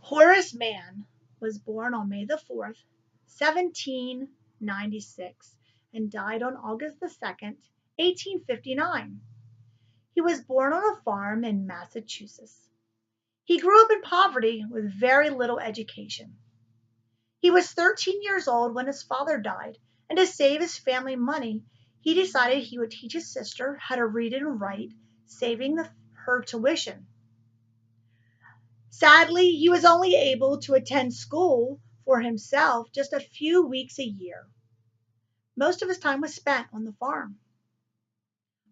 Horace Mann was born on May the 4th, 1796, and died on August the 2nd, 1859. He was born on a farm in Massachusetts. He grew up in poverty with very little education. He was 13 years old when his father died, and to save his family money, he decided he would teach his sister how to read and write, saving her tuition. Sadly, he was only able to attend school for himself just a few weeks a year. Most of his time was spent on the farm.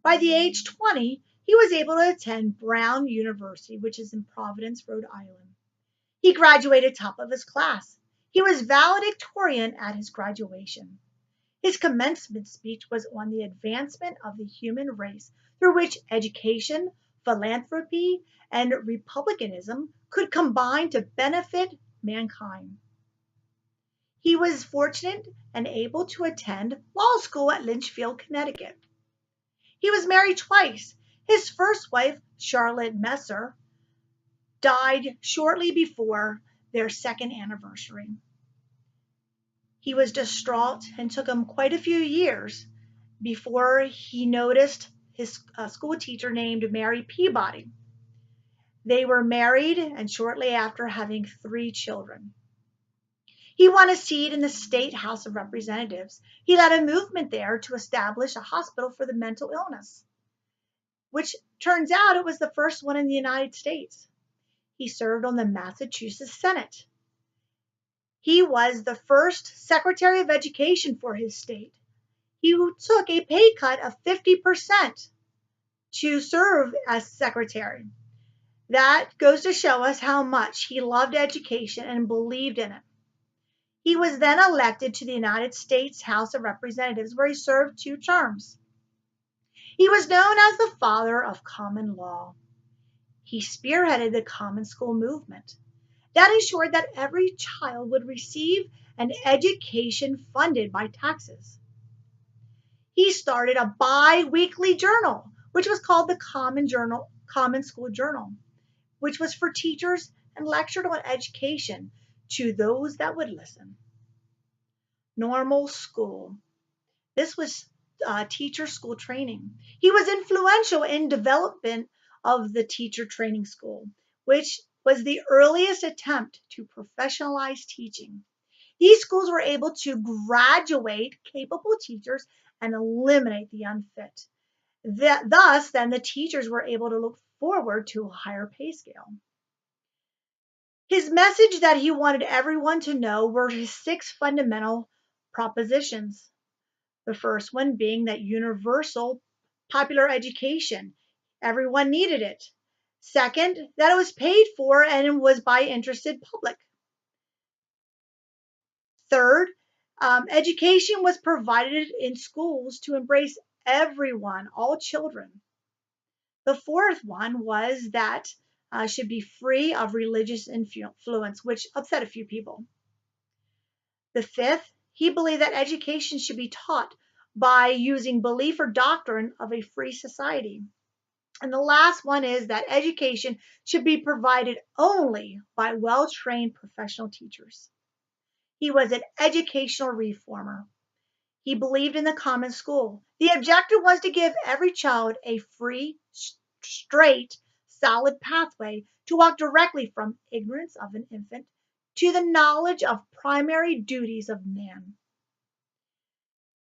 By the age 20, he was able to attend Brown University, which is in Providence, Rhode Island. He graduated top of his class. He was valedictorian at his graduation. His commencement speech was on the advancement of the human race, through which education, philanthropy, and republicanism could combine to benefit mankind. He was fortunate and able to attend law school at Litchfield, Connecticut. He was married twice. His first wife, Charlotte Messer, died shortly before their second anniversary. He was distraught and took him quite a few years before he noticed his school teacher named Mary Peabody. They were married and shortly after having 3 children. He won a seat in the State House of Representatives. He led a movement there to establish a hospital for the mental illness, which turns out it was the first one in the United States. He served on the Massachusetts Senate. He was the first Secretary of Education for his state. He took a pay cut of 50% to serve as secretary. That goes to show us how much he loved education and believed in it. He was then elected to the United States House of Representatives, where he served 2 terms. He was known as the father of common law. He spearheaded the common school movement. That ensured that every child would receive an education funded by taxes. He started a bi-weekly journal, which was called the Common School Journal, which was for teachers and lectured on education to those that would listen. Normal school. This was teacher school training. He was influential in development of the teacher training school, which was the earliest attempt to professionalize teaching. These schools were able to graduate capable teachers and eliminate the unfit. Thus, then the teachers were able to look forward to a higher pay scale. His message that he wanted everyone to know were his 6 fundamental propositions. The first one being that universal popular education, everyone needed it. Second, that it was paid for and was by interested public. Third, education was provided in schools to embrace everyone, all children. The fourth one was that should be free of religious influence, which upset a few people. The fifth, he believed that education should be taught by using belief or doctrine of a free society. And the last one is that education should be provided only by well-trained professional teachers. He was an educational reformer. He believed in the common school. The objective was to give every child a free, straight, solid pathway to walk directly from ignorance of an infant to the knowledge of primary duties of man.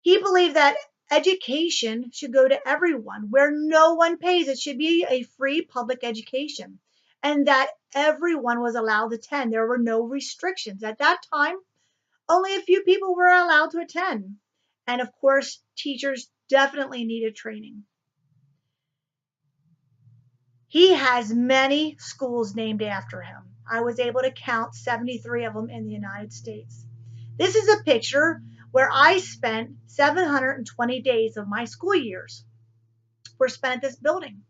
He believed that education should go to everyone where no one pays. It should be a free public education, and that everyone was allowed to attend. There were no restrictions. At that time, only a few people were allowed to attend. And of course, teachers definitely needed training. He has many schools named after him. I was able to count 73 of them in the United States. This is a picture where I spent 720 days of my school years were spent at this building.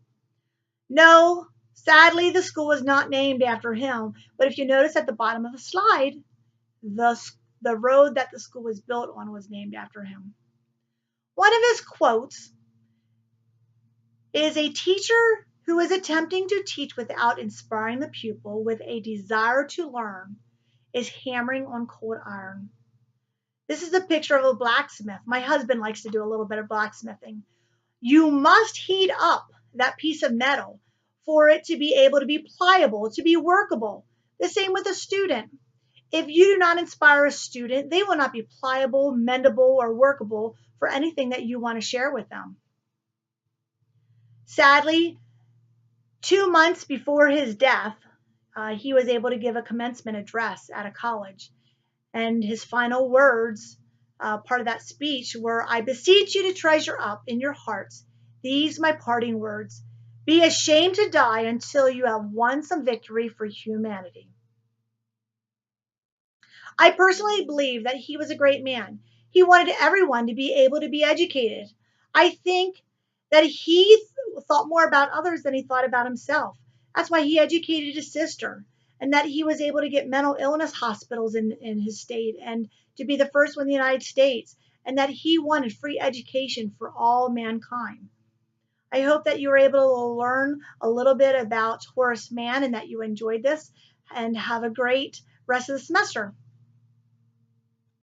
No, sadly, the school was not named after him, but if you notice at the bottom of the slide, the road that the school was built on was named after him. One of his quotes is, "A teacher who is attempting to teach without inspiring the pupil with a desire to learn, is hammering on cold iron. This is a picture of a blacksmith. My husband likes to do a little bit of blacksmithing. You must heat up that piece of metal for it to be able to be pliable, to be workable. The same with a student. If you do not inspire a student, they will not be pliable, mendable, or workable for anything that you want to share with them. Sadly, 2 months before his death, he was able to give a commencement address at a college. And his final words, part of that speech, were, "I beseech you to treasure up in your hearts these my parting words. Be ashamed to die until you have won some victory for humanity." I personally believe that he was a great man. He wanted everyone to be able to be educated. I think that he thought more about others than he thought about himself. That's why he educated his sister, and that he was able to get mental illness hospitals in his state and to be the first one in the United States, and that he wanted free education for all mankind. I hope that you were able to learn a little bit about Horace Mann and that you enjoyed this, and have a great rest of the semester.